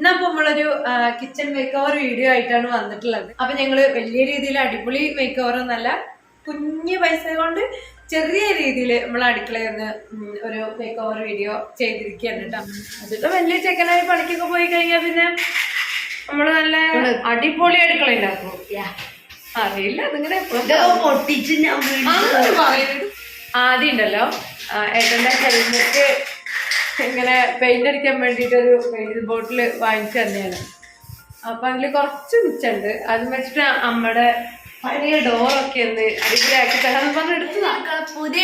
ഇന്നപ്പോ നമ്മളൊരു kitchen make over video ആയിട്ടാണ് വന്നിട്ടുള്ളത്. അപ്പൊ ഞങ്ങള് വലിയ രീതിയിൽ അടിപൊളി മേക്ക് ഓവർ എന്നല്ല, കുഞ്ഞു പൈസ കൊണ്ട് ചെറിയ രീതിയിൽ നമ്മൾ അടുക്കളയിൽ നിന്ന് ഒരു മേക്ക് ഓവർ വീഡിയോ ചെയ്തിരിക്കുകയാണ് കേട്ടോ. അതിപ്പോ വലിയ ചെക്കനായി പണിക്കൊക്കെ പോയി കഴിഞ്ഞാൽ പിന്നെ നമ്മള് നല്ല അടിപൊളി അടുക്കള ഉണ്ടാക്കും. അറിയില്ല അതിങ്ങനെ പറയുന്നത്. ആദ്യം ഉണ്ടല്ലോ ഏട്ടന്റെ ഹെൽമെറ്റ് ഇങ്ങനെ പെയിന്റ് അടിക്കാൻ വേണ്ടിയിട്ട് ഒരു പെയിന്റ് ബോട്ടിൽ വാങ്ങിച്ചു തന്നെയാണ്. അപ്പൊ അതില് കുറച്ച് മിച്ചുണ്ട്. അത് വെച്ചിട്ട് അമ്മയുടെ പഴയ ഡോറൊക്കെ ഒന്ന് അടിപൊളിയാക്കി തരാന്ന് പറഞ്ഞ് എടുത്തതാ. പുതിയ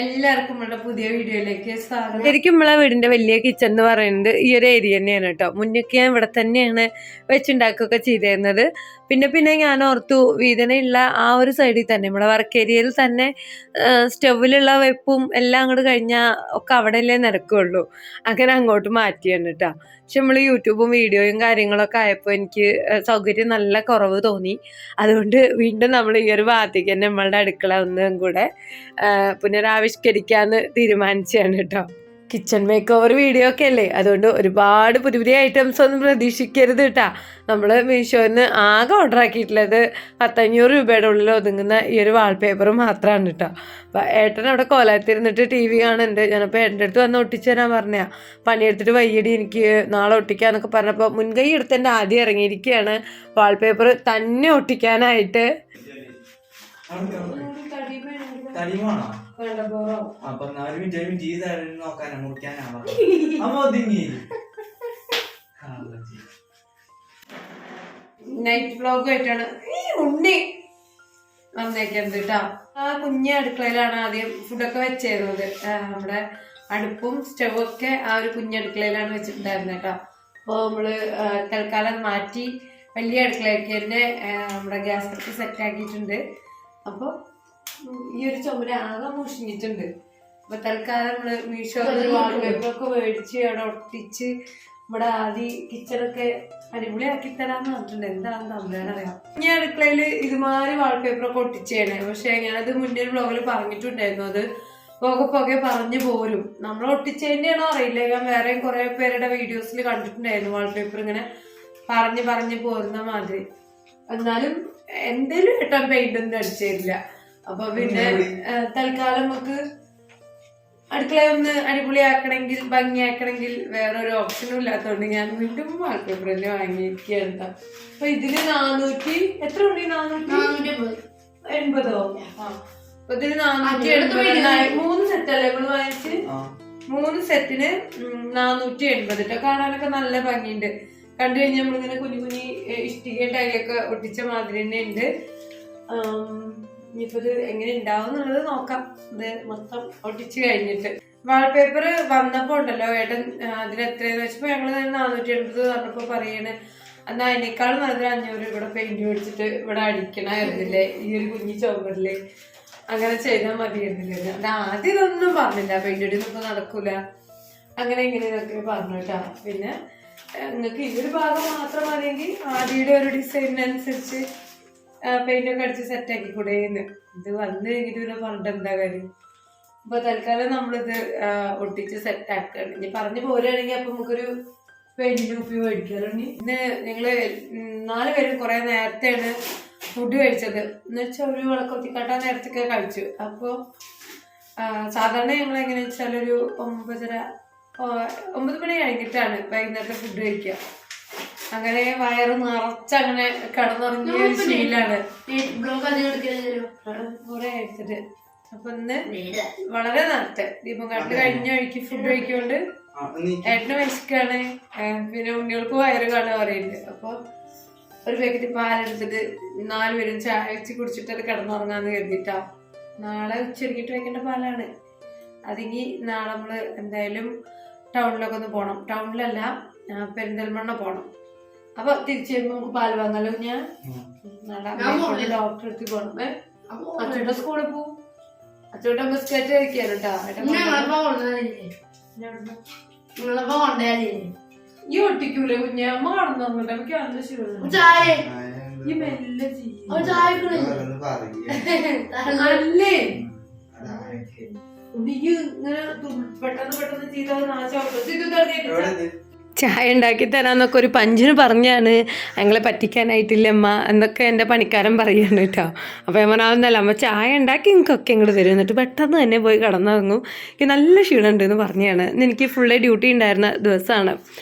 എല്ലാവർക്കും നമ്മുടെ പുതിയ വീഡിയോയിലേക്ക് സ്വാഗതം. ശരിക്കും നമ്മളെ വീടിന്റെ വലിയ കിച്ചൺ എന്ന് പറയുന്നത് ഈ ഒരു ഏരിയ തന്നെയാണ് കേട്ടോ. മുന്നൊക്കെ ഞാൻ ഇവിടെ തന്നെയാണ് വെച്ചുണ്ടാക്കുകയൊക്കെ ചെയ്തിരുന്നത്. പിന്നെ ഞാൻ ഓർത്തു വീതനയുള്ള ആ ഒരു സൈഡിൽ തന്നെ നമ്മുടെ വർക്ക് ഏരിയയിൽ തന്നെ സ്റ്റൗവിലുള്ള വെപ്പും എല്ലാം അങ്ങോട്ട് കഴിഞ്ഞാൽ ഒക്കെ അവിടെയല്ലേ നടക്കുകയുള്ളൂ. അങ്ങനെ അങ്ങോട്ട് മാറ്റിയാണ് കേട്ടോ. പക്ഷെ നമ്മൾ യൂട്യൂബും വീഡിയോയും കാര്യങ്ങളൊക്കെ ആയപ്പോൾ എനിക്ക് സൗകര്യം നല്ല കുറവ് തോന്നി. അതുകൊണ്ട് വീണ്ടും നമ്മൾ ഈ ഒരു ഭാഗത്തേക്ക് തന്നെ നമ്മളുടെ അടുക്കള ഒന്നും കൂടെ പുനരാവിഷ്കരിക്കാന്ന് തീരുമാനിച്ചാണ് കേട്ടോ. കിച്ചൺ മേക്ക് ഓവർ വീഡിയോ ഒക്കെ അല്ലേ, അതുകൊണ്ട് ഒരുപാട് പുതിയ പുതിയ ഐറ്റംസ് ഒന്നും പ്രതീക്ഷിക്കരുത് കേട്ടാ. നമ്മൾ മീഷോന്ന് ആകെ ഓർഡർ ആക്കിയിട്ടുള്ളത് 100-500 രൂപയുടെ ഉള്ളിൽ ഒതുങ്ങുന്ന ഈ ഒരു വാൾപേപ്പർ മാത്രമാണ് കേട്ടോ. അപ്പം ഏട്ടൻ അവിടെ കോലത്തിരുന്നിട്ട് TV കാണുന്നുണ്ട്. ഞാനപ്പോൾ ഏട്ടൻ്റെ അടുത്ത് വന്ന് ഒട്ടിച്ചു തരാൻ പറഞ്ഞാ. പണിയെടുത്തിട്ട് വയ്യടി എനിക്ക് നാളെ ഒട്ടിക്കാന്നൊക്കെ പറഞ്ഞപ്പോൾ മുൻകൈ എടുത്തതിൻ്റെ ആദ്യം ഇറങ്ങിയിരിക്കുകയാണ് വാൾപേപ്പർ തന്നെ ഒട്ടിക്കാനായിട്ട്. നൈറ്റ് വ്ലോഗ് ആയിട്ടാണ് ഈ ഉണ്ണി വന്നേക്കുന്നത് കേട്ടോ. ആ കുഞ്ഞ അടുക്കളയിലാണ് ആദ്യം ഫുഡൊക്കെ വെച്ചിരുന്നത്. നമ്മുടെ അടുപ്പും സ്റ്റവും ഒക്കെ ആ ഒരു കുഞ്ഞടുക്കളയിലാണ് വെച്ചിട്ടുണ്ടായിരുന്നത് കേട്ടോ. അപ്പോൾ നമ്മള് തൽക്കാലം മാറ്റി വലിയ അടുക്കളയ്ക്ക് തന്നെ നമ്മുടെ ഗ്യാസ് അടുപ്പ് സെറ്റ് ആക്കിയിട്ടുണ്ട്. അപ്പോൾ ഈ ഒരു ചുമര ആകെ മുഷിഞ്ഞിട്ടുണ്ട്. അപ്പൊ തൽക്കാലം നമ്മള് മീഷോ വാൾപേപ്പറൊക്കെ മേടിച്ച് അവിടെ ഒട്ടിച്ച് നമ്മുടെ ആദ്യം കിച്ചണൊക്കെ അടിപൊളിയാക്കി തരാന്ന് പറഞ്ഞിട്ടുണ്ട്. എന്താണെന്ന് നമ്മളറിയാം. ഞാൻ അടുക്കളയില് ഇതുമാതിരി വാൾപേപ്പറൊക്കെ ഒട്ടിച്ചേണേ. പക്ഷെ ഞാനത് മുന്നേ വ്ലോഗിൽ പറഞ്ഞിട്ടുണ്ടായിരുന്നു. അത് പോകെ പറഞ്ഞു പോരും. നമ്മൾ ഒട്ടിച്ചതിൻ്റെയാണോ അറിയില്ല. ഞാൻ വേറെയും കുറെ പേരുടെ വീഡിയോസിൽ കണ്ടിട്ടുണ്ടായിരുന്നു വാൾപേപ്പർ ഇങ്ങനെ പറഞ്ഞു പോരുന്ന മാതിരി. എന്നാലും എന്തേലും ഏട്ടാൻ പെയിന്റ് ഒന്നും അടിച്ചില്ല. അപ്പൊ പിന്നെ തൽക്കാലം നമുക്ക് അടുക്കളയൊന്ന് അടിപൊളിയാക്കണമെങ്കിൽ ഭംഗിയാക്കണമെങ്കിൽ വേറൊരു ഓപ്ഷനും ഇല്ലാത്തതുകൊണ്ട് ഞാൻ വീണ്ടും വാൾപേപ്പർ തന്നെ വാങ്ങിയിരിക്കുകയാണ്. അപ്പൊ ഇതിന് 400 എത്ര ഉണ്ട്? 480. അപ്പൊ ഇതിന് 480. 3 സെറ്റല്ലേ നമ്മള് വാങ്ങിച്ച്? 3 സെറ്റിന് 480. കാണാനൊക്കെ നല്ല ഭംഗിയുണ്ട്. കണ്ടു കഴിഞ്ഞാൽ നമ്മളിങ്ങനെ കുഞ്ഞു ഇഷ്ടിക ടൈലൊക്കെ ഒട്ടിച്ച മാതിരി തന്നെ ഉണ്ട്. ഇനിയിപ്പോ ഇത് എങ്ങനെ ഉണ്ടാവും എന്നുള്ളത് നോക്കാം. ഇത് മൊത്തം ഒട്ടിച്ച് കഴിഞ്ഞിട്ട്. വാൾപേപ്പർ വന്നപ്പോ ഉണ്ടല്ലോ ഏട്ടൻ അതിനെത്രയെന്ന് വെച്ചപ്പോ ഞങ്ങള് 480 പറഞ്ഞപ്പോ പറയണേ എന്നാ അതിനേക്കാളും നല്ലൊരു 500 ഇവിടെ പെയിന്റ് മേടിച്ചിട്ട് ഇവിടെ അടിക്കണമായിരുന്നില്ലേ ഈ ഒരു കുഞ്ഞി ചോവറില്, അങ്ങനെ ചെയ്താൽ മതിയായിരുന്നില്ലേ. അത് ആദ്യം ഇതൊന്നും പറഞ്ഞില്ല, പെയിന്റ് അടിയൊന്നും നടക്കൂല അങ്ങനെ ഇങ്ങനെയൊക്കെ പറഞ്ഞു കേട്ടാ. പിന്നെ നിങ്ങൾക്ക് ഈ ഒരു ഭാഗം മാത്രം മതിയെങ്കിൽ ആദ്യയുടെ ഒരു ഡിസൈനിനനുസരിച്ച് പെയിന്റ് ഒക്കെ അടിച്ച് സെറ്റ് ആക്കി കൂടെയെന്ന്. ഇത് വന്നു കഴിഞ്ഞിട്ട് പിന്നെ പറഞ്ഞിട്ട് എന്താ കാര്യം. അപ്പൊ തൽക്കാലം നമ്മളിത് ഒട്ടിച്ച് സെറ്റ് ആക്കുകയാണ്. ഇനി പറഞ്ഞു പോരുകയാണെങ്കിൽ അപ്പൊ നമുക്കൊരു പെയിന്റ് കുപ്പി മേടിക്കാറുണ്ട്. ഇന്ന് ഞങ്ങള് 4 പേരും കുറെ നേരത്തെയാണ് ഫുഡ് കഴിച്ചത്. എന്ന് വെച്ചാൽ ഒരു വിളക്കൊത്തിക്കാട്ടാൻ നേരത്തൊക്കെ കഴിച്ചു. അപ്പോൾ സാധാരണ ഞങ്ങൾ എങ്ങനെയാ വെച്ചാൽ ഒരു 9 മണി കഴിഞ്ഞിട്ടാണ് വൈകുന്നേരത്തെ ഫുഡ് കഴിക്കുക. അങ്ങനെ വയറ് നിറച്ചങ്ങനെ കിടന്നുറങ്ങിയ ഒരു ശീലാണ് കുറെ കഴിച്ചിട്ട്. അപ്പൊ ഇന്ന് വളരെ നേരത്തെ ദീപം കാട്ട് കഴിഞ്ഞ വഴിക്ക് ഫുഡ് കഴിക്കൊണ്ട് ഏട്ടന് വിശക്കാണ്. പിന്നെ ഉണ്ണികൾക്ക് വയറ് കാണാൻ പറയുന്നുണ്ട്. അപ്പൊ ഒരു പാക്കറ്റ് പാലെടുത്തിട്ട് 4 പേരും ചായ വെച്ച് കുടിച്ചിട്ട് അത് കിടന്നുറങ്ങാന്ന് കരുതിട്ടാ. നാളെ ഉച്ചരിക്കിട്ട് വെക്കേണ്ട പാലാണ്. അതിങ്ങി നാളെ നമ്മള് എന്തായാലും ടൗണിലൊക്കെ ഒന്ന് പോണം. ടൗണിലല്ല, പെരിന്തൽമണ്ണ പോണം. അപ്പൊ തിരിച്ചു വരുമ്പോ നമുക്ക് പാല് വാങ്ങാലോ. ഞാൻ ഡോക്ടറെ അടുത്ത് പോണം. അച്ഛൻ്റെ സ്കൂളിൽ പോവും. അച്ഛൻ്റെ ബിസ്ക്കറ്റ് കഴിക്കാനോ കേട്ടാ. ഈ ഒട്ടിക്കൂലേ കുഞ്ഞ അമ്മ കാണുന്നു പറഞ്ഞിട്ട് എനിക്ക് നല്ല ശീലം. ഈ മെല്ലെ അല്ലേ ഇങ്ങനെ പെട്ടെന്ന് ചെയ്താൽ നാശം. ചായ ഉണ്ടാക്കി തരാമെന്നൊക്കെ ഒരു പഞ്ചിന് പറഞ്ഞാണ്, ഞങ്ങളെ പറ്റിക്കാനായിട്ടില്ല അമ്മ എന്നൊക്കെ എൻ്റെ പണിക്കാരൻ പറയുകയാണ് കേട്ടോ. അപ്പോൾ ഞാൻ പറഞ്ഞാൽ അമ്മ ചായ ഉണ്ടാക്കി നിങ്ങൾക്കൊക്കെ ഇങ്ങോട്ട് തരും, എന്നിട്ട് പെട്ടെന്ന് തന്നെ പോയി കിടന്നുറങ്ങും, എനിക്ക് നല്ല ക്ഷീണമുണ്ട് എന്ന് പറഞ്ഞാണ്. ഇന്ന് എനിക്ക് ഫുള്ള് ഡ്യൂട്ടി ഉണ്ടായിരുന്ന ദിവസമാണ്.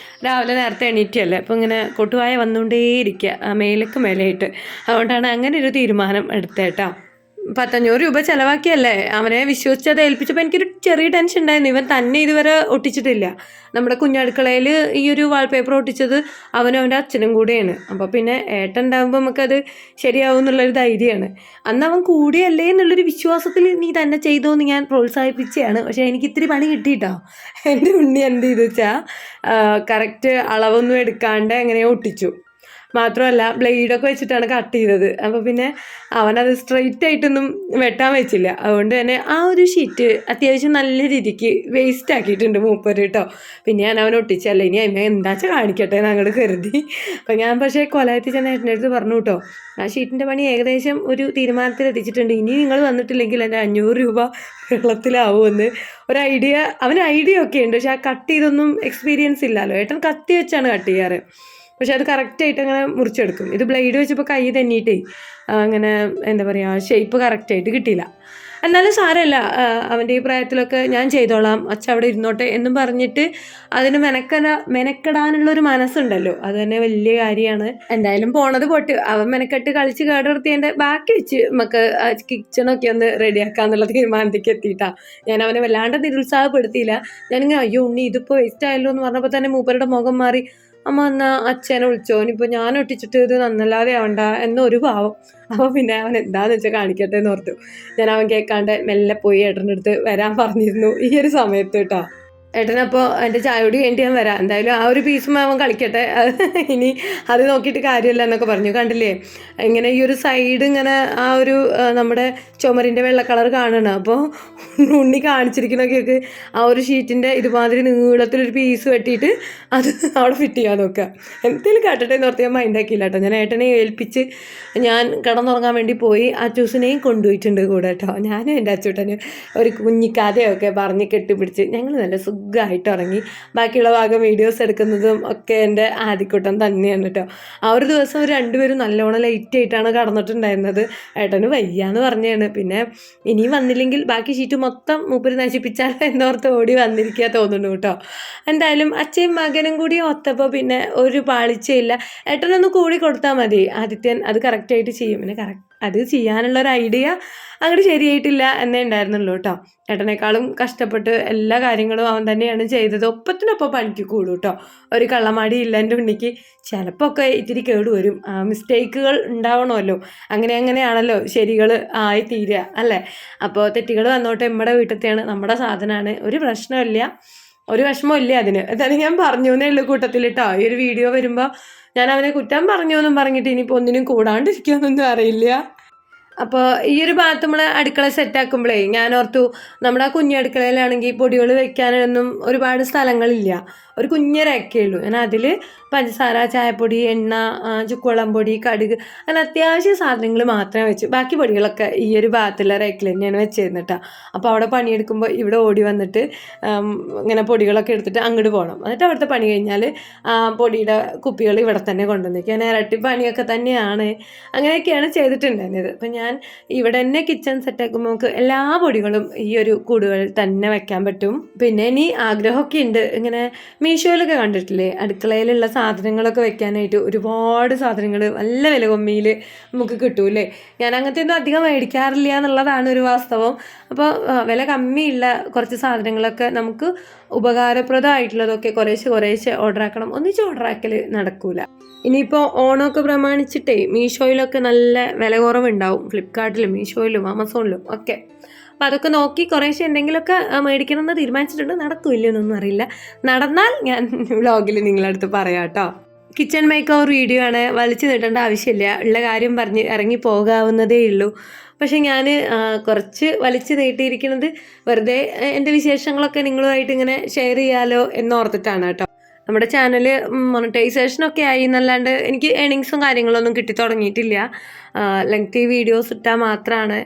രാവിലെ നേരത്തെ എണീറ്റല്ലേ, അപ്പോൾ ഇങ്ങനെ കൊട്ടുവായ വന്നുകൊണ്ടേയിരിക്കുക മേലേക്ക് മേലെയായിട്ട്. അതുകൊണ്ടാണ് അങ്ങനെ ഒരു തീരുമാനം എടുത്തേട്ടോ. 500 രൂപ ചിലവാക്കിയല്ലേ അവനെ വിശ്വസിച്ചത് ഏൽപ്പിച്ചപ്പോൾ എനിക്കൊരു ചെറിയ ടെൻഷൻ ഉണ്ടായിരുന്നു. ഇവൻ തന്നെ ഇതുവരെ ഒട്ടിച്ചിട്ടില്ല. നമ്മുടെ കുഞ്ഞടുക്കളയിൽ ഈ ഒരു വാൾപേപ്പർ ഒട്ടിച്ചത് അവനും അവൻ്റെ അച്ഛനും കൂടെയാണ്. അപ്പോൾ പിന്നെ ഏട്ടൻ ഉണ്ടാകുമ്പോൾ നമുക്കത് ശരിയാവും എന്നുള്ളൊരു ധൈര്യമാണ്. അന്ന് അവൻ കൂടിയല്ലേ എന്നുള്ളൊരു വിശ്വാസത്തിൽ നീ തന്നെ ചെയ്തോ എന്ന് ഞാൻ പ്രോത്സാഹിപ്പിച്ചതാണ്. പക്ഷേ എനിക്ക് ഇത്തിരി പണി കിട്ടിയിട്ടോ. എൻ്റെ ഉണ്ണി എന്ത് ചെയ്തു വെച്ചാൽ കറക്റ്റ് അളവൊന്നും എടുക്കാണ്ട് എങ്ങനെയോ ഒട്ടിച്ചു. മാത്രമല്ല ബ്ലേഡൊക്കെ വെച്ചിട്ടാണ് കട്ട് ചെയ്തത്. അപ്പോൾ പിന്നെ അവനത് സ്ട്രെയിറ്റ് ആയിട്ടൊന്നും വെട്ടാൻ വെച്ചില്ല. അതുകൊണ്ട് തന്നെ ആ ഒരു ഷീറ്റ് അത്യാവശ്യം നല്ല രീതിക്ക് വേസ്റ്റ് ആക്കിയിട്ടുണ്ട് മൂപ്പര് കേട്ടോ. പിന്നെ ഞാൻ അവൻ ഒട്ടിച്ചല്ല, ഇനി അതിനെ എന്താ വെച്ചാൽ കാണിക്കട്ടെ ഞങ്ങൾ കരുതി. അപ്പോൾ ഞാൻ പക്ഷേ കൊലയത്തി ചെന്ന ഏട്ടൻ്റെ അടുത്ത് പറഞ്ഞു കേട്ടോ, ആ ഷീറ്റിൻ്റെ പണി ഏകദേശം ഒരു തീരുമാനത്തിൽ എത്തിച്ചിട്ടുണ്ട്, ഇനി നിങ്ങൾ വന്നിട്ടില്ലെങ്കിൽ എൻ്റെ 500 രൂപ വെള്ളത്തിലാവുമെന്ന്. ഒരു ഐഡിയ, അവന് ഐഡിയ ഒക്കെ ഉണ്ട്, പക്ഷെ ആ കട്ട് ചെയ്തൊന്നും എക്സ്പീരിയൻസ് ഇല്ലല്ലോ. ഏട്ടൻ കത്തി വെച്ചാണ് കട്ട് ചെയ്യാറ്, പക്ഷെ അത് കറക്റ്റായിട്ട് അങ്ങനെ മുറിച്ചെടുക്കും. ഇത് ബ്ലേഡ് വെച്ചപ്പോൾ കൈ തന്നിയിട്ടേ അങ്ങനെ എന്താ പറയുക ഷേപ്പ് കറക്റ്റായിട്ട് കിട്ടിയില്ല. എന്നാലും സാരമല്ല, അവൻ്റെ ഈ പ്രായത്തിലൊക്കെ ഞാൻ ചെയ്തോളാം, അച്ഛ അവിടെ ഇരുന്നോട്ടെ എന്നും പറഞ്ഞിട്ട് അതിന് മെനക്കെടാനുള്ളൊരു മനസ്സുണ്ടല്ലോ, അത് തന്നെ വലിയ കാര്യമാണ്. എന്തായാലും പോണത് പൊട്ട്, അവൻ മെനക്കെട്ട് കളിച്ച് കേടുവരുത്തിയതിൻ്റെ ബാക്കി വെച്ച് നമുക്ക് കിച്ചണൊക്കെ ഒന്ന് റെഡിയാക്കാന്നുള്ള തീരുമാനത്തേക്ക് എത്തിയിട്ടാണ്. ഞാൻ അവനെ വല്ലാണ്ട് നിരുത്സാഹപ്പെടുത്തിയില്ല. ഞാനിങ്ങനെ അയ്യോ ഉണ്ണി ഇതിപ്പോൾ വേസ്റ്റ് ആയല്ലോ എന്ന് പറഞ്ഞപ്പോൾ തന്നെ മൂപ്പരുടെ മുഖം മാറി. അമ്മ എന്നാൽ അച്ഛനെ വിളിച്ചോ, ഇനിയിപ്പോൾ ഞാൻ ഒട്ടിച്ചിട്ട് ഇത് നന്നല്ലാതെ ആവണ്ട എന്നൊരു ഭാവം. അപ്പോൾ പിന്നെ അവൻ എന്താണെന്ന് വെച്ചാൽ കാണിക്കട്ടെ എന്ന് ഓർത്തു. ഞാൻ അവൻ കേൾക്കാണ്ട് മെല്ലെ പോയി ഏട്ടൻ്റെ അടുത്ത് വരാൻ പറഞ്ഞിരുന്നു ഈ ഒരു സമയത്ത് കേട്ടോ. ഏട്ടനപ്പോൾ എൻ്റെ ചായയോട് വേണ്ടി ഞാൻ വരാം, എന്തായാലും ആ ഒരു പീസും അവൻ കളിക്കട്ടെ, ഇനി അത് നോക്കിയിട്ട് കാര്യമില്ല എന്നൊക്കെ പറഞ്ഞു. കണ്ടില്ലേ ഇങ്ങനെ ഈ ഒരു സൈഡ് ഇങ്ങനെ ആ ഒരു നമ്മുടെ ചുമരിൻ്റെ വെള്ള കളർ കാണണം. അപ്പോൾ ഉണ്ണി കാണിച്ചിരിക്കണൊക്കെ ആ ഒരു ഷീറ്റിൻ്റെ ഇതുമാതിരി നീളത്തിലൊരു പീസ് വെട്ടിയിട്ട് അത് അവിടെ ഫിറ്റ് ചെയ്യാൻ നോക്കുക. എന്തെങ്കിലും കാട്ടട്ടെ എന്ന് ഓർത്ത് ഞാൻ മൈൻഡാക്കിയില്ല കേട്ടോ. ഞാൻ ഏട്ടനെ ഏൽപ്പിച്ച് ഞാൻ കിടന്നുറങ്ങാൻ വേണ്ടി പോയി. അച്ചൂസിനെയും കൊണ്ടുപോയിട്ടുണ്ട് കൂടെ കേട്ടോ. ഞാനും എൻ്റെ അച്ചൂട്ടന് ഒരു കുഞ്ഞിക്കഥയൊക്കെ പറഞ്ഞ് കെട്ടിപ്പിടിച്ച് ഞങ്ങൾ നല്ല സുഖമായിട്ട് ഉറങ്ങി. ബാക്കിയുള്ള ഭാഗം വീഡിയോസ് എടുക്കുന്നതും ഒക്കെ എൻ്റെ ആദിക്കുട്ടൻ തന്നെയാണ് കേട്ടോ. ആ ഒരു ദിവസം രണ്ടുപേരും നല്ലോണം ലേറ്റ് ആയിട്ടാണ് കടന്നിട്ടുണ്ടായിരുന്നത്. ഏട്ടന് വയ്യാന്ന് പറഞ്ഞാണ്. പിന്നെ ഇനിയും വന്നില്ലെങ്കിൽ ബാക്കി ഷീറ്റ് മൊത്തം മൂപ്പര് നശിപ്പിച്ചാൽ എന്നോർത്ത് ഓടി വന്നിരിക്കുക തോന്നുന്നു കേട്ടോ. എന്തായാലും അച്ഛയും മകനും കൂടി ഒത്തപ്പോൾ പിന്നെ ഒരു പാളിച്ചയില്ല. ഏട്ടനൊന്ന് കൂടി കൊടുത്താൽ മതി, ആദിത്യൻ അത് കറക്റ്റായിട്ട് ചെയ്യും. പിന്നെ അത് ചെയ്യാനുള്ളൊരു ഐഡിയ അങ്ങോട്ട് ശരിയായിട്ടില്ല എന്നേ ഉണ്ടായിരുന്നുള്ളൂ കേട്ടോ. ഏട്ടനേക്കാളും കഷ്ടപ്പെട്ട് എല്ലാ കാര്യങ്ങളും അവൻ തന്നെയാണ് ചെയ്തത്. ഒപ്പത്തിനൊപ്പം പണിക്ക് കൂടും കേട്ടോ. ഒരു കള്ളമാടി ഇല്ല എൻ്റെ ഉണ്ണിക്ക്. ചിലപ്പോൾ ഒക്കെ ഇത്തിരി കേടുവരും, മിസ്റ്റേക്കുകൾ ഉണ്ടാവണമല്ലോ, അങ്ങനെയാണല്ലോ ശരികൾ ആയി തീരുക അല്ലേ. അപ്പോൾ തെറ്റുകൾ വന്നോട്ടെ, നമ്മുടെ വീട്ടിലത്തെയാണ്, നമ്മുടെ സാധനമാണ്, ഒരു പ്രശ്നമില്ല, ഒരു വിഷമമില്ല അതിന്. എന്തായാലും ഞാൻ പറഞ്ഞു എന്നേ ഉള്ളൂ കൂട്ടത്തിൽ കേട്ടോ. ഈ ഒരു വീഡിയോ വരുമ്പോൾ ഞാൻ അവനെ കുറ്റം പറഞ്ഞു എന്നും പറഞ്ഞിട്ട് ഇനിയിപ്പോൾ ഒന്നിനും കൂടാണ്ടിരിക്കുമെന്നൊന്നും അറിയില്ല. അപ്പോൾ ഈ ഒരു ഭാഗത്ത് നമ്മൾ അടുക്കള സെറ്റാക്കുമ്പോഴേ ഞാൻ ഓർത്തു, നമ്മുടെ ആ കുഞ്ഞടുക്കളയിലാണെങ്കിൽ പൊടികൾ വെക്കാനൊന്നും ഒരുപാട് സ്ഥലങ്ങളില്ല, ഒരു കുഞ്ഞരൊക്കെ ഉള്ളൂ. ഞാൻ അതിൽ പഞ്ചസാര, ചായപ്പൊടി, എണ്ണ, ചുക്കുവെള്ളം പൊടി, കടുക്, അങ്ങനെ അത്യാവശ്യം സാധനങ്ങൾ മാത്രമേ വെച്ചു. ബാക്കി പൊടികളൊക്കെ ഈ ഒരു ഭാഗത്തുള്ള റേക്കിൽ തന്നെയാണ് വെച്ചിരുന്നത് കേട്ടോ. അപ്പോൾ അവിടെ പണിയെടുക്കുമ്പോൾ ഇവിടെ ഓടി വന്നിട്ട് ഇങ്ങനെ പൊടികളൊക്കെ എടുത്തിട്ട് അങ്ങോട്ട് പോകണം. എന്നിട്ട് അവിടുത്തെ പണി കഴിഞ്ഞാൽ പൊടിയുടെ കുപ്പികൾ ഇവിടെ തന്നെ കൊണ്ടുവന്നേക്കും. ഞാൻ ഇരട്ടി പണിയൊക്കെ തന്നെയാണ്, അങ്ങനെയൊക്കെയാണ് ചെയ്തിട്ടുണ്ടായിരുന്നത്. അപ്പം ഞാൻ ഇവിടെ തന്നെ കിച്ചൺ സെറ്റാക്കുമ്പോൾ നമുക്ക് എല്ലാ പൊടികളും ഈ ഒരു കൂടുകളിൽ തന്നെ വെക്കാൻ പറ്റും. പിന്നെ ഇനി ആഗ്രഹമൊക്കെ ഉണ്ട്, ഇങ്ങനെ മീഷോയിലൊക്കെ കണ്ടിട്ടില്ലേ അടുക്കളയിലുള്ള സാധനങ്ങളൊക്കെ വെക്കാനായിട്ട് ഒരുപാട് സാധനങ്ങൾ നല്ല വില കമ്മിയിൽ നമുക്ക് കിട്ടൂല്ലേ. ഞാൻ അങ്ങനത്തെ ഒന്നും അധികം മേടിക്കാറില്ല എന്നുള്ളതാണ് ഒരു വാസ്തവം. അപ്പോൾ വില കമ്മിയുള്ള കുറച്ച് സാധനങ്ങളൊക്കെ നമുക്ക് ഉപകാരപ്രദമായിട്ടുള്ളതൊക്കെ കുറേശ്ശെ ഓർഡർ ആക്കണം. ഒന്നിച്ച് ഓർഡർ ആക്കൽ നടക്കൂല. ഇനിയിപ്പോൾ ഓണമൊക്കെ പ്രമാണിച്ചിട്ടേ മീഷോയിലൊക്കെ നല്ല വില കുറവുണ്ടാവും, ഫ്ലിപ്കാർട്ടിലും മീഷോയിലും ആമസോണിലും ഒക്കെ. അപ്പോൾ അതൊക്കെ നോക്കി കുറേശ്ശെ എന്തെങ്കിലുമൊക്കെ മേടിക്കണമെന്ന് തീരുമാനിച്ചിട്ടുണ്ട്. നടക്കില്ലെന്നൊന്നും അറിയില്ല, നടന്നാൽ ഞാൻ വ്ളോഗിൽ നിങ്ങളടുത്ത് പറയാം കേട്ടോ. കിച്ചൺ മേക്ക് ഓവർ വീഡിയോ ആണ്, വലിച്ചു നീട്ടേണ്ട ആവശ്യമില്ല, ഉള്ള കാര്യം പറഞ്ഞ് ഇറങ്ങി പോകാവുന്നതേ ഉള്ളൂ. പക്ഷെ ഞാൻ കുറച്ച് വലിച്ചു നീട്ടിയിരിക്കുന്നത് വെറുതെ എൻ്റെ വിശേഷങ്ങളൊക്കെ നിങ്ങളുമായിട്ട് ഇങ്ങനെ ഷെയർ ചെയ്യാലോ എന്നോർത്തിട്ടാണ് കേട്ടോ. നമ്മുടെ ചാനൽ മോണിറ്റൈസേഷനൊക്കെ ആയി എന്നല്ലാണ്ട് എനിക്ക് ഏണിങ്സും കാര്യങ്ങളൊന്നും കിട്ടി തുടങ്ങിയിട്ടില്ല. ലെങ്തി വീഡിയോസ് ഇട്ടാൽ മാത്രമാണ്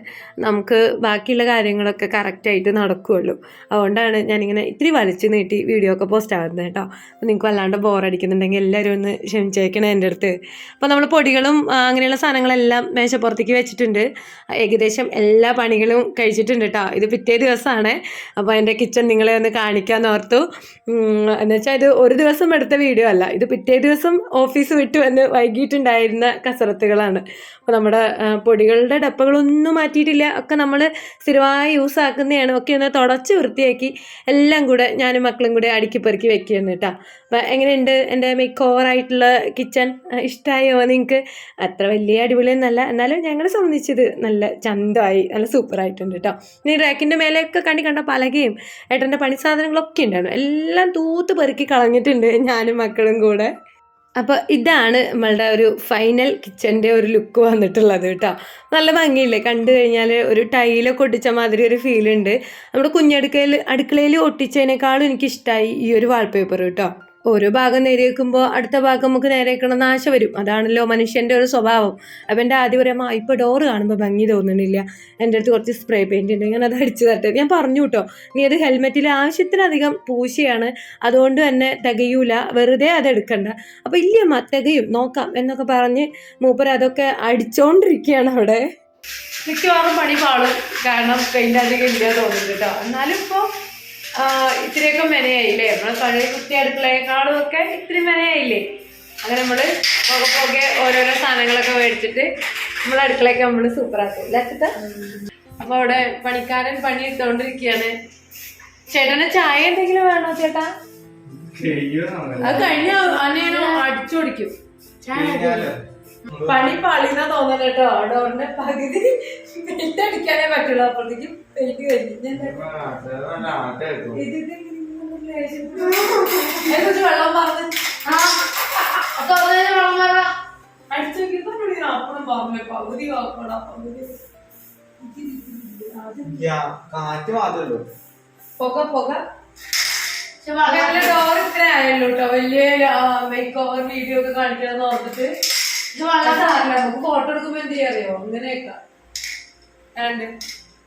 നമുക്ക് ബാക്കിയുള്ള കാര്യങ്ങളൊക്കെ കറക്റ്റായിട്ട് നടക്കുകയുള്ളൂ. അതുകൊണ്ടാണ് ഞാനിങ്ങനെ ഇത്തിരി വലിച്ചു നീട്ടി വീഡിയോ ഒക്കെ പോസ്റ്റ് ആകുന്നത് കേട്ടോ. അപ്പോൾ നിങ്ങൾക്ക് വല്ലാണ്ട് ബോറടിക്കുന്നുണ്ടെങ്കിൽ എല്ലാവരും ഒന്ന് ക്ഷമിച്ചേക്കണേ എൻ്റെ അടുത്ത്. അപ്പോൾ നമ്മൾ പൊടികളും അങ്ങനെയുള്ള സാധനങ്ങളെല്ലാം മേശപ്പുറത്തേക്ക് വെച്ചിട്ടുണ്ട്. ഏകദേശം എല്ലാ പണികളും കഴിച്ചിട്ടുണ്ട് കേട്ടോ. ഇത് പിറ്റേ ദിവസമാണ്. അപ്പോൾ എൻ്റെ കിച്ചൺ നിങ്ങളെ ഒന്ന് കാണിക്കാമെന്ന് ഓർത്തു. എന്നുവെച്ചാൽ ഇത് ഒരു ദിവസം എടുത്ത വീഡിയോ അല്ല, ഇത് പിറ്റേ ദിവസം ഓഫീസ് വിട്ട് വന്ന് വൈകിട്ടുണ്ടായിരുന്ന കസരത്തുകളാണ്. അപ്പോൾ നമ്മുടെ പൊടികളുടെ ഡപ്പകളൊന്നും മാറ്റിയിട്ടില്ല, ഒക്കെ നമ്മൾ സ്ഥിരമായി യൂസ് ആക്കുന്നതാണ്. ഒക്കെ ഒന്ന് തുടച്ച് വൃത്തിയാക്കി എല്ലാം കൂടെ ഞാനും മക്കളും കൂടെ അടുക്കി പെറുക്കി വെക്കുകയാണ് കേട്ടോ. അപ്പോൾ എങ്ങനെയുണ്ട് എൻ്റെ മേക്ക് ഓവറായിട്ടുള്ള കിച്ചൺ? ഇഷ്ടമായോ നിങ്ങൾക്ക്? അത്ര വലിയ അടിപൊളിയൊന്നല്ല, എന്നാലും ഞങ്ങളെ സംബന്ധിച്ചത് നല്ല ചന്തമായി, നല്ല സൂപ്പറായിട്ടുണ്ട് കേട്ടോ. ഇനി റാക്കിൻ്റെ മേലെയൊക്കെ കണ്ട പലകയും ഏട്ടൻ്റെ പണി സാധനങ്ങളൊക്കെ ഉണ്ടായിരുന്നു, എല്ലാം തൂത്ത് പെറുക്കി കളഞ്ഞിട്ടുണ്ട് ഞാനും മക്കളും കൂടെ. അപ്പോൾ ഇതാണ് നമ്മളുടെ ഒരു ഫൈനൽ കിച്ചൻ്റെ ഒരു ലുക്ക് വന്നിട്ടുള്ളത് കേട്ടോ. നല്ല ഭംഗിയില്ലേ? കണ്ടു കഴിഞ്ഞാൽ ഒരു ടൈലൊക്കെ ഒട്ടിച്ച മാതിരി ഒരു ഫീലുണ്ട്. നമ്മുടെ അടുക്കളയിൽ ഒട്ടിച്ചതിനേക്കാളും എനിക്കിഷ്ടമായി ഈ ഒരു വാൾപേപ്പർ കേട്ടോ. ഓരോ ഭാഗം നേരെ വെക്കുമ്പോൾ അടുത്ത ഭാഗം നമുക്ക് നേരെ വെക്കണമെന്ന് ആശ വരും. അതാണല്ലോ മനുഷ്യൻ്റെ ഒരു സ്വഭാവം. അപ്പം എൻ്റെ ആദ്യം പറയുമ്പോൾ ഇപ്പോൾ ഡോറ് കാണുമ്പോൾ ഭംഗി തോന്നുന്നില്ല, എൻ്റെ അടുത്ത് കുറച്ച് സ്പ്രേ പെയിൻറ് ഉണ്ട്, ഞാൻ അത് അടിച്ചു തരട്ടെ. ഞാൻ പറഞ്ഞു കേട്ടോ, നീ അത് ഹെൽമെറ്റിൽ ആവശ്യത്തിനധികം പൂശിയാണ്, അതുകൊണ്ട് തന്നെ തികയൂല, വെറുതെ അത് എടുക്കണ്ട. അപ്പോൾ ഇല്ലമ്മ തികയും, നോക്കാം എന്നൊക്കെ പറഞ്ഞ് മൂപ്പർ അതൊക്കെ അടിച്ചോണ്ടിരിക്കുകയാണ് അവിടെ. മിക്കവാറും പണി പാളും, കാരണം പെയിൻ്റ് അധികം ഇല്ല തോന്നുന്നു കേട്ടോ. എന്നാലും ഇപ്പോൾ ഇത്തിരിയൊക്കെ മെനയായില്ലേ, നമ്മളെ പഴയ കുത്തി അടുക്കളയെക്കാളും ഒക്കെ ഇത്തിരി മെനയായില്ലേ. അങ്ങനെ നമ്മൾ പോകെ ഓരോരോ സാധനങ്ങളൊക്കെ മേടിച്ചിട്ട് നമ്മൾ അടുക്കളയൊക്കെ നമ്മൾ സൂപ്പറാക്കും അല്ലേ. അപ്പോൾ അവിടെ പണിക്കാരൻ പണി എടുത്തോണ്ടിരിക്കുകയാണ്. ചേട്ടന് ചായ എന്തെങ്കിലും വേണോ ചേട്ടാ? അത് കഴിഞ്ഞ അന്നേനോ അടിച്ചു കുടിക്കും. പണി പാളിന്നാ തോന്നുന്നു കേട്ടോ. ഡോറിന്റെ പകുതി പെയിന്റ് അടിക്കാനേ പറ്റുള്ളൂ, അപ്പോഴത്തേക്കും പെയിന്റ് കഴിഞ്ഞു. വെള്ളം പറഞ്ഞു അടിച്ചു നോക്കിയപ്പോ അപ്പഴും പറഞ്ഞു പകുതി പുക ഡോർ ഇത്ര ആയല്ലോ കേട്ടോ. വലിയ മേക്ക് ഓവർ വീഡിയോ ഒക്കെ കാണിക്കണമെന്ന് ഓർത്തിട്ട് നമുക്ക് ഫോട്ടോ എടുക്കുമ്പോ എന്ത് ചെയ്യാറിയോ, അങ്ങനെയൊക്കെ.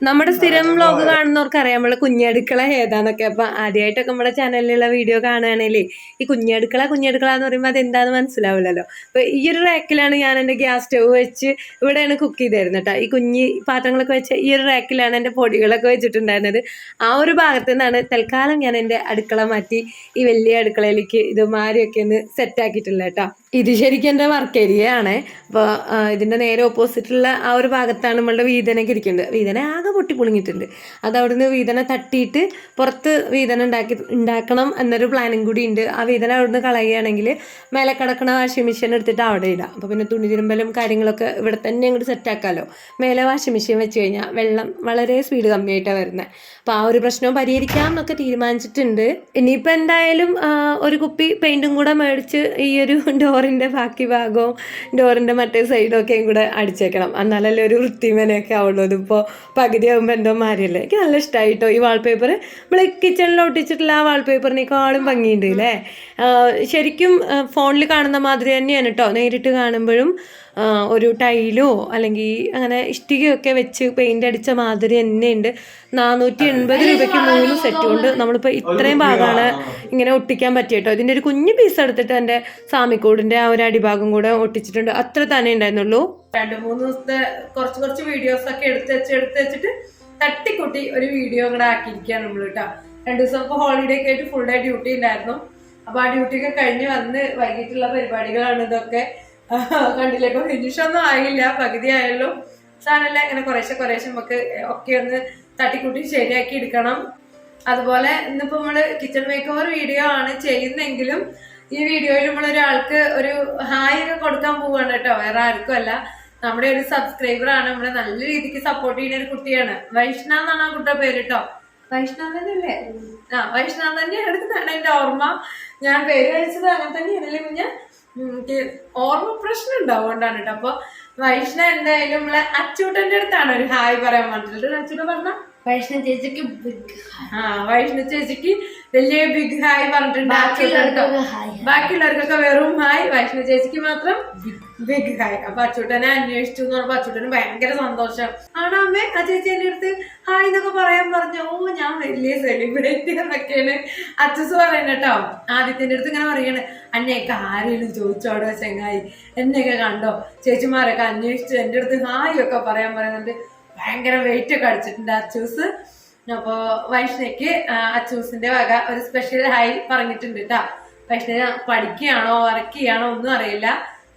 നമ്മുടെ സ്ഥിരം വ്ലോഗ് കാണുന്നവർക്ക് അറിയാം നമ്മള് കുഞ്ഞടുക്കള ഏതാന്നൊക്കെ. അപ്പൊ ആദ്യമായിട്ടൊക്കെ നമ്മുടെ ചാനലിലുള്ള വീഡിയോ കാണുകയാണേലേ ഈ കുഞ്ഞടുക്കള എന്ന് പറയുമ്പോൾ അതെന്താന്ന് മനസ്സിലാവില്ലല്ലോ. അപ്പൊ ഈ ഒരു റാക്കിലാണ് ഞാൻ എൻ്റെ ഗ്യാസ് സ്റ്റവ് വെച്ച് ഇവിടെയാണ് കുക്ക് ചെയ്തായിരുന്നത് കേട്ടോ. ഈ കുഞ്ഞി പാത്രങ്ങളൊക്കെ വെച്ച് ഈ ഒരു റാക്കിലാണ് എൻ്റെ പൊടികളൊക്കെ വെച്ചിട്ടുണ്ടായിരുന്നത്. ആ ഒരു ഭാഗത്തു നിന്നാണ് തൽക്കാലം ഞാൻ എൻ്റെ അടുക്കള മാറ്റി ഈ വലിയ അടുക്കളയിലേക്ക് ഇത് മാരിയൊക്കെ ഒന്ന് സെറ്റാക്കിയിട്ടുള്ള കേട്ടോ. ഇത് ശരിക്കും എൻ്റെ വർക്ക് ഏരിയ ആണ്. അപ്പോൾ ഇതിൻ്റെ നേരെ ഓപ്പോസിറ്റുള്ള ആ ഒരു ഭാഗത്താണ് നമ്മളുടെ വീതനൊക്കെ ഇരിക്കുന്നത്. വീതന ആകെ പൊട്ടി പൊളിഞ്ഞിട്ടുണ്ട്. അത് അവിടുന്ന് വീതന തട്ടിയിട്ട് പുറത്ത് വീതന ഉണ്ടാക്കണം എന്നൊരു പ്ലാനും കൂടി ഉണ്ട്. ആ വീതന അവിടുന്ന് കളയുകയാണെങ്കിൽ മേലെ കിടക്കണ വാഷിംഗ് മെഷീൻ എടുത്തിട്ട് അവിടെ ഇടാം. അപ്പോൾ പിന്നെ തുണി തിരുമ്പലും കാര്യങ്ങളൊക്കെ ഇവിടെ തന്നെ അങ്ങോട്ട് സെറ്റാക്കാമല്ലോ. മേലെ വാഷിംഗ് മെഷീൻ വെച്ച് കഴിഞ്ഞാൽ വെള്ളം വളരെ സ്പീഡ് കമ്മിയായിട്ടാണ് വരുന്നത്. അപ്പോൾ ആ ഒരു പ്രശ്നവും പരിഹരിക്കാം എന്നൊക്കെ തീരുമാനിച്ചിട്ടുണ്ട്. ഇനിയിപ്പോൾ എന്തായാലും ഒരു കുപ്പി പെയിൻറ്റും കൂടെ മേടിച്ച് ഈ ഒരു ഡോറിൻ്റെ ബാക്കി ഭാഗവും ഡോറിൻ്റെ മറ്റേ സൈഡും ഒക്കെയും കൂടെ അടിച്ചേക്കണം, എന്നാലല്ലേ ഒരു വൃത്തിമനയൊക്കെ ആവുള്ളൂ. ഇതിപ്പോൾ പകുതി ആകുമ്പോൾ എന്തോ മാറിയല്ലേ. എനിക്ക് നല്ല ഇഷ്ടമായിട്ടോ ഈ വാൾപേപ്പർ. നമ്മൾ കിച്ചണിൽ ഒട്ടിച്ചിട്ടുള്ള ആ വാൾപേപ്പറിനേക്കാളും ഭംഗിയുണ്ട് അല്ലേ. ശരിക്കും ഫോണിൽ കാണുന്ന മാതിരി തന്നെയാണ് കേട്ടോ. നേരിട്ട് കാണുമ്പോഴും ഒരു ടൈലോ അല്ലെങ്കിൽ അങ്ങനെ ഇഷ്ടികയൊക്കെ വെച്ച് പെയിൻ്റ് അടിച്ച മാതിരി തന്നെയുണ്ട്. 480 രൂപയ്ക്ക് 3 സെറ്റ് കൊണ്ട് നമ്മളിപ്പോൾ ഇത്രയും ഭാഗമാണ് ഇങ്ങനെ ഒട്ടിക്കാൻ പറ്റിയിട്ടോ. ഇതിൻ്റെ ഒരു കുഞ്ഞു പീസ് എടുത്തിട്ട് എൻ്റെ സാമിക്കോടിൻ്റെ ആ ഒരു അടിഭാഗം കൂടെ ഒട്ടിച്ചിട്ടുണ്ട്. അത്ര തന്നെ ഉണ്ടായിരുന്നുള്ളൂ. 2-3 ദിവസത്തെ കുറച്ച് വീഡിയോസൊക്കെ എടുത്ത് വെച്ചിട്ട് തട്ടിക്കുട്ടി ഒരു വീഡിയോ കൂടെ ആക്കിയിരിക്കുകയാണ് നമ്മൾ കേട്ടോ. 2 ദിവസം ഇപ്പോൾ ഹോളിഡേ ഒക്കെ ആയിട്ട് ഫുൾ ഡേ ഡ്യൂട്ടി ഉണ്ടായിരുന്നു. അപ്പോൾ ആ ഡ്യൂട്ടിയൊക്കെ കഴിഞ്ഞ് വന്ന് വൈകിട്ടുള്ള പരിപാടികളാണ് ഇതൊക്കെ. കണ്ടില്ലേ, ഇപ്പോൾ ഫിനിഷൊന്നും ആയില്ല, പകുതി ആയല്ലോ. സാധനമല്ല ഇങ്ങനെ കുറേശ്ശെ നമുക്ക് ഒക്കെ ഒന്ന് തട്ടിക്കൂട്ടി ശരിയാക്കി എടുക്കണം. അതുപോലെ ഇന്നിപ്പോൾ നമ്മൾ കിച്ചൺ മേക്ക് ഓവർ വീഡിയോ ആണ് ചെയ്യുന്നെങ്കിലും ഈ വീഡിയോയിൽ നമ്മളൊരാൾക്ക് ഒരു ഹായ് ഒക്കെ കൊടുക്കാൻ പോവുകയാണ് കേട്ടോ. വേറെ ആർക്കും അല്ല, നമ്മുടെ ഒരു സബ്സ്ക്രൈബറാണ്. നമ്മളെ നല്ല രീതിക്ക് സപ്പോർട്ട് ചെയ്യുന്ന ഒരു കുട്ടിയാണ്. വൈഷ്ണവ് എന്നാണ് ആ കുട്ടിയുടെ പേര് കേട്ടോ. വൈഷ്ണവ് തന്നെയല്ലേ? വൈഷ്ണവ് തന്നെയാണ് എൻ്റെ ഓർമ്മ. ഞാൻ പേര് കഴിച്ചത് അങ്ങനെ തന്നെയാണല്ലേ കുഞ്ഞ്. ഓർമ്മ പ്രശ്നം ഉണ്ടാവും കൊണ്ടാണ് കേട്ടോ. അപ്പൊ വൈഷ്ണവ് എന്തായാലും നമ്മളെ അച്ചൂട്ടന്റെ അടുത്താണ് ഒരു ഹായ് പറയാൻ പറഞ്ഞിട്ട്. അച്ചൂട്ട പറഞ്ഞ വൈഷ്ണവ് ചേച്ചിക്ക് വൈഷ്ണവ് ചേച്ചിക്ക് വലിയ ബിഗ് ഹായ് പറഞ്ഞിട്ടുണ്ട്. ബാക്കിയുള്ളവർക്കൊക്കെ വെറും ഹായ്, വൈഷ്ണവ് ചേച്ചിക്ക് മാത്രം ബിഗ് ഹായ്. അപ്പൊ അച്ചൂട്ടനെ അന്വേഷിച്ചു എന്ന് പറഞ്ഞപ്പോ അച്ചൂട്ടന് ഭയങ്കര സന്തോഷം. ആണോ അമ്മേ? ആ ചേച്ചി എന്റെ അടുത്ത് ഹായ് എന്നൊക്കെ പറയാൻ പറഞ്ഞു. ഓ ഞാൻ വലിയ സെലിബ്രിറ്റി എന്നൊക്കെയാണ് അച്ചൂസ് പറയുന്നത് കേട്ടോ. ആദിത്യന്റെ അടുത്ത് ഇങ്ങനെ പറയാണ്, അന്നെയൊക്കെ ആരെങ്കിലും ചോദിച്ചോടോ ചെങ്ങായി, എന്നെയൊക്കെ കണ്ടോ, ചേച്ചിമാരൊക്കെ അന്വേഷിച്ചു എന്റെ അടുത്ത് ഹായ് ഒക്കെ പറയാൻ പറയുന്നുണ്ട്. ഭയങ്കര വെയിറ്റ് ഒക്കെ അടിച്ചിട്ടുണ്ട് അച്ചൂസ്. അപ്പൊ വൈഷ്ണയ്ക്ക് അച്ചൂസിന്റെ വക ഒരു സ്പെഷ്യൽ ഹായ് പറഞ്ഞിട്ടുണ്ട് കേട്ടോ. വൈഷ്ണ പഠിക്കുകയാണോ വർക്ക് ചെയ്യാണോ ഒന്നും അറിയില്ല.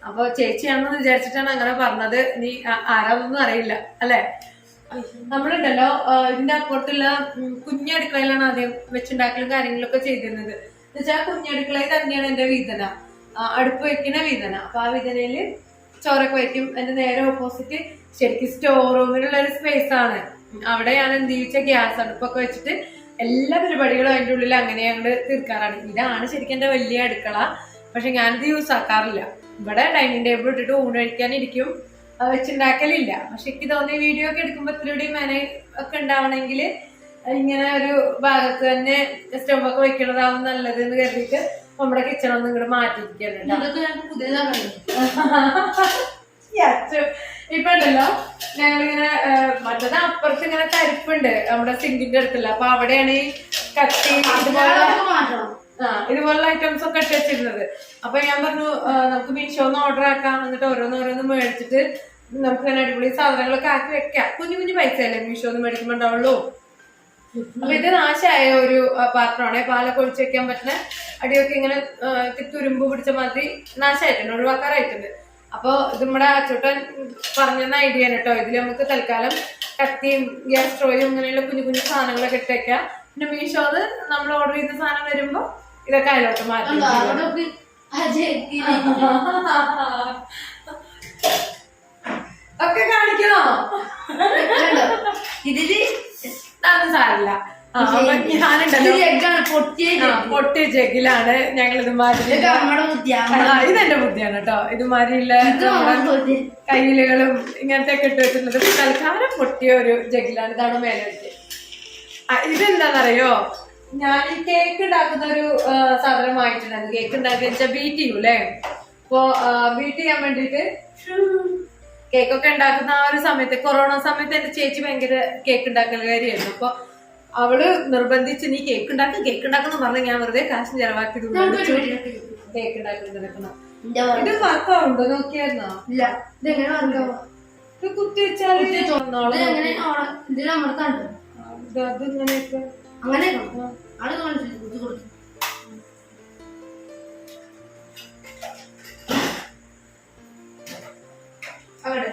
അപ്പൊ ചേച്ചിയാണെന്ന് വിചാരിച്ചിട്ടാണ് അങ്ങനെ പറഞ്ഞത്. നീ ആരാന്നൊന്നും അറിയില്ല അല്ലെ. നമ്മളുണ്ടല്ലോ ഇതിന്റെ അപ്പുറത്തുള്ള കുഞ്ഞടുക്കളയിലാണ് ആദ്യം വെച്ചുണ്ടാക്കലും കാര്യങ്ങളൊക്കെ ചെയ്തിരുന്നത്. എന്നുവെച്ചാൽ കുഞ്ഞടുക്കളയിൽ തന്നെയാണ് എന്റെ വീതന, അടുപ്പ് വെക്കുന്ന വീതന. അപ്പൊ ആ വീതനയില് ചോറൊക്കെ വയ്ക്കും. എന്റെ നേരെ ഓപ്പോസിറ്റ് ശരിക്കും സ്റ്റോർ റൂമിലുള്ള ഒരു സ്പേസ് ആണ്. അവിടെ ഞാൻ എന്ത് ചോദിച്ച ഗ്യാസ് അടുപ്പൊക്കെ വെച്ചിട്ട് എല്ലാ പരിപാടികളും അതിൻ്റെ ഉള്ളിൽ അങ്ങനെ ഞങ്ങള് തീർക്കാറാണ്. ഇതാണ് ശരിക്കും എന്റെ വലിയ അടുക്കള. പക്ഷെ ഞാനിത് യൂസ് ആക്കാറില്ല. ഇവിടെ ഡൈനിങ് ടേബിൾ ഇട്ടിട്ട് ഊണ് കഴിക്കാനിരിക്കും, വെച്ചുണ്ടാക്കലില്ല. പക്ഷെ എനിക്ക് തോന്നി വീഡിയോ ഒക്കെ എടുക്കുമ്പോൾ ഇത്തിരി മെന ഒക്കെ ഉണ്ടാവണമെങ്കിൽ ഇങ്ങനെ ഒരു ഭാഗത്ത് തന്നെ സ്റ്റവ് ഒക്കെ വെക്കണതാവും നല്ലത് എന്ന് കരുതിയിട്ട് നമ്മുടെ കിച്ചണൊന്നും ഇങ്ങോട്ട് മാറ്റിയിരിക്കുന്നുണ്ട്. ഇപ്പൊ ഉണ്ടല്ലോ ഞങ്ങളിങ്ങനെ മറ്റേത് അപ്പുറത്ത് ഇങ്ങനെ തരിപ്പുണ്ട് നമ്മുടെ സിങ്കിന്റെ അടുത്തല്ല. അപ്പൊ അവിടെയാണ് ഈ കത്തി ഇതുപോലുള്ള ഐറ്റംസ് ഒക്കെ ഇട്ട് വെച്ചിരുന്നത്. അപ്പൊ ഞാൻ പറഞ്ഞു നമുക്ക് മീഷോന്ന് ഓർഡർ ആക്കാം, എന്നിട്ട് ഓരോന്നോരോന്ന് മേടിച്ചിട്ട് നമുക്ക് ഇങ്ങനെ അടിപൊളി സാധനങ്ങളൊക്കെ ആക്കി വെക്കാം. കുഞ്ഞു കുഞ്ഞു പൈസയല്ലേ മീഷോന്ന് മേടിക്കുമ്പോ ഉണ്ടാവുള്ളൂ. അപ്പൊ ഇത് നാശമായ ഒരു പാത്രമാണ്. പാലൊക്കെ ഒഴിച്ച് വെക്കാൻ പറ്റുന്ന അടിയൊക്കെ ഇങ്ങനെ തുരുമ്പ് പിടിച്ച മാതിരി നാശമായിട്ടുണ്ട്, ഒഴിവാക്കാറായിട്ടുണ്ട്. അപ്പൊ ഇത് നമ്മുടെ അച്ചൂട്ടൻ പറഞ്ഞ ഐഡിയ ആണ് കേട്ടോ. ഇതിൽ നമുക്ക് തൽക്കാലം കത്തിയും ഗ്യാസ് സ്ട്രോയും ഇങ്ങനെയുള്ള കുഞ്ഞു കുഞ്ഞു സാധനങ്ങളൊക്കെ ഇട്ടേക്കാം. പിന്നെ മീഷോന്ന് നമ്മൾ ഓർഡർ ചെയ്ത സാധനം വരുമ്പോ ഇതൊക്കെ അതിലോട്ട് മാറ്റി ഒക്കെ കാണിക്കണോ? ഇതില് അതൊന്നും സാരില്ല. പൊട്ടിയ ജഗ്ഗിലാണ് ഞങ്ങൾ ഇതുമാതിരി, ഇതെന്റെ ബുദ്ധിയാണ് കേട്ടോ. ഇതുമാതിരിയുള്ള കയ്യിലുകളും ഇങ്ങനത്തെ ഒക്കെ ഇട്ട് വെച്ചിട്ടുള്ളത് തൽക്കാലം പൊട്ടിയ ഒരു ജഗ്ഗിലാണ്. ഇതാണ് മേലെ വെച്ച്. ഇതെന്താണെന്നറിയോ, ഞാൻ ഈ കേക്ക് ഉണ്ടാക്കുന്ന ഒരു സാധനം വാങ്ങിച്ചിട്ടുണ്ടായിരുന്നു. കേക്ക് ഉണ്ടാക്കുക വെച്ചാൽ ബീറ്റ് ചെയ്യൂലേ. അപ്പൊ ബീറ്റ് ചെയ്യാൻ വേണ്ടിട്ട് കേക്കൊക്കെ ഉണ്ടാക്കുന്ന ആ ഒരു സമയത്ത്, കൊറോണ സമയത്ത് എന്റെ ചേച്ചി ഭയങ്കര കേക്ക് ഉണ്ടാക്കലുകാരിയായിരുന്നു. അപ്പൊ അവള് നിർബന്ധിച്ച് നീ കേക്ക് ഉണ്ടാക്കുന്ന പറഞ്ഞ് ഞാൻ വെറുതെ കാശ് ചെലവാക്കി കേക്ക് ഉണ്ടാക്കണം. ഇത് വർക്കാവുണ്ടോ നോക്കിയായിരുന്നോ? ഇല്ല. ഇത് കുത്തി വെച്ചാല് അതിങ്ങനെയൊക്കെ അങ്ങനെ അവിടെ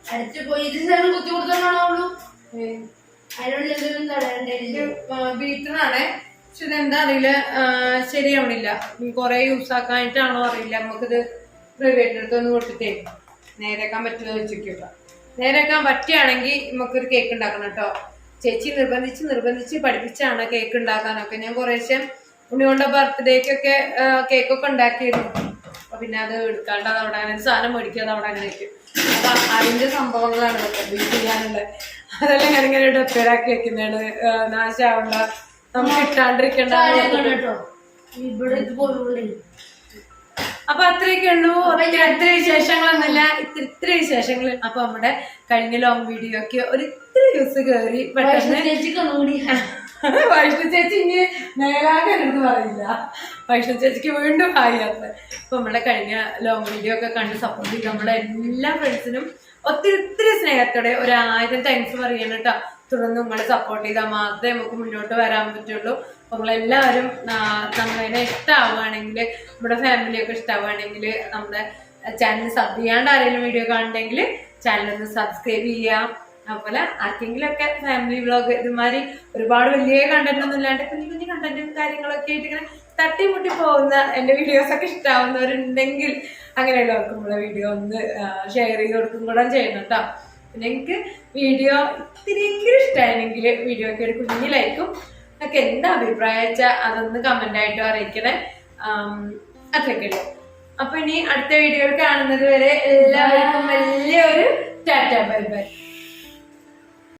അടിച്ചു പോയി. ഇത് കുത്തി കൊടുത്താണോ ബീറ്ററാണേ. പക്ഷെ ഇതെന്താ അറിയില്ല, ശരിയാവണില്ല. കുറെ യൂസ് ആക്കാനായിട്ടാണോ അറിയില്ല. നമുക്കിത് പ്രൈവേറ്റ് അടുത്തൊന്ന് കൊടുത്തിട്ടേ നേരെയാക്കാൻ പറ്റുമോ വെച്ചിരിക്കുക. നേരെയാക്കാൻ പറ്റുകയാണെങ്കിൽ നമുക്കൊരു കേക്ക് ഉണ്ടാക്കണം കേട്ടോ. ചേച്ചി നിർബന്ധിച്ച് പഠിപ്പിച്ചാണ് കേക്ക് ഉണ്ടാക്കാനൊക്കെ. ഞാൻ കുറേശ്ശെ ഉണ്ണികൊണ്ട ബർത്ത്ഡേക്കൊക്കെ കേക്കൊക്കെ ഉണ്ടാക്കിയിരുന്നു. അപ്പൊ പിന്നെ അത് എടുക്കാണ്ട് അത് അവിടെ അങ്ങനെ സാധനം മേടിക്കാതെ അവിടെ അങ്ങനെ വെക്കും. അപ്പൊ അതിന്റെ സംഭവങ്ങളാണ് ഇതൊക്കെ ബീറ്റ് ചെയ്യാനുള്ളത്. അതെല്ലാം ഞാനിങ്ങനെ ഡെപ്പേരാക്കി വെക്കുന്നതാണ്. നാശാവണ്ട, നമുക്ക് ഇട്ടാണ്ടിരിക്കണ്ട കേട്ടോ. ഇവിടെ ഇതുപോലെ അപ്പൊ അത്രയൊക്കെ ഉള്ളൂ. അത്ര വിശേഷങ്ങളൊന്നുമില്ല, ഇത്തിരി വിശേഷങ്ങൾ. അപ്പൊ നമ്മുടെ കഴിഞ്ഞ ലോങ് വീഡിയോക്ക് ഒരു ഇത്തിരി ന്യൂസ് കയറി പെട്ടെന്ന്. വൈഷ്ണു ചേച്ചി ഇനി മേലാകെ എടുത്ത് പറയില്ല. വൈഷ്ണു ചേച്ചിക്ക് വീണ്ടും ഹായിയാത്ത. അപ്പൊ നമ്മുടെ കഴിഞ്ഞ ലോങ് വീഡിയോ ഒക്കെ കണ്ട് സപ്പോർട്ട് ചെയ്ത് നമ്മുടെ എല്ലാ ഫ്രണ്ട്സിനും ഒത്തിരി സ്നേഹത്തോടെ 1000 താങ്ക്സ് പറയണം കേട്ടോ. തുടർന്ന് നമ്മളെ സപ്പോർട്ട് ചെയ്താൽ മാത്രമേ നമുക്ക് മുന്നോട്ട് വരാൻ പറ്റുള്ളൂ. അപ്പൊ നമ്മളെല്ലാവരും നമ്മളതിനെ ഇഷ്ടമാവുകയാണെങ്കിൽ, നമ്മുടെ ഫാമിലിയൊക്കെ ഇഷ്ടമാവുകയാണെങ്കിൽ നമ്മുടെ ചാനൽ സബ് ചെയ്യാണ്ട് ആരെങ്കിലും വീഡിയോ കാണുന്നുണ്ടെങ്കിൽ ചാനലൊന്ന് സബ്സ്ക്രൈബ് ചെയ്യാം. അതുപോലെ ആർക്കെങ്കിലുമൊക്കെ ഫാമിലി വ്ളോഗ് ഇതുമാതിരി ഒരുപാട് വലിയ കണ്ടന്റ് ഒന്നും ഇല്ലാണ്ട് കുഞ്ഞു കണ്ടന്റും കാര്യങ്ങളൊക്കെ ആയിട്ട് ഇങ്ങനെ തട്ടിമുട്ടി പോകുന്ന എൻ്റെ വീഡിയോസൊക്കെ ഇഷ്ടമാവുന്നവരുണ്ടെങ്കിൽ അങ്ങനെയുള്ളവർക്ക് നമ്മുടെ വീഡിയോ ഒന്ന് ഷെയർ ചെയ്ത് കൊടുക്കും കൂടെ ചെയ്യണം കേട്ടോ. പിന്നെ എനിക്ക് വീഡിയോ ഇത്തിരിയെങ്കിലും ഇഷ്ടമായെങ്കിൽ വീഡിയോക്ക് ഒരു കുഞ്ഞു ലൈക്കും ഒക്കെ എന്താ അഭിപ്രായം വെച്ചാൽ അതൊന്ന് കമന്റ് ആയിട്ട് അറിയിക്കണേ. അതൊക്കെ ഉള്ളു. അപ്പൊ ഇനി അടുത്ത വീഡിയോയിൽ കാണുന്നത് വരെ എല്ലാവർക്കും വലിയൊരു ടാറ്റ ബൈ ബൈ.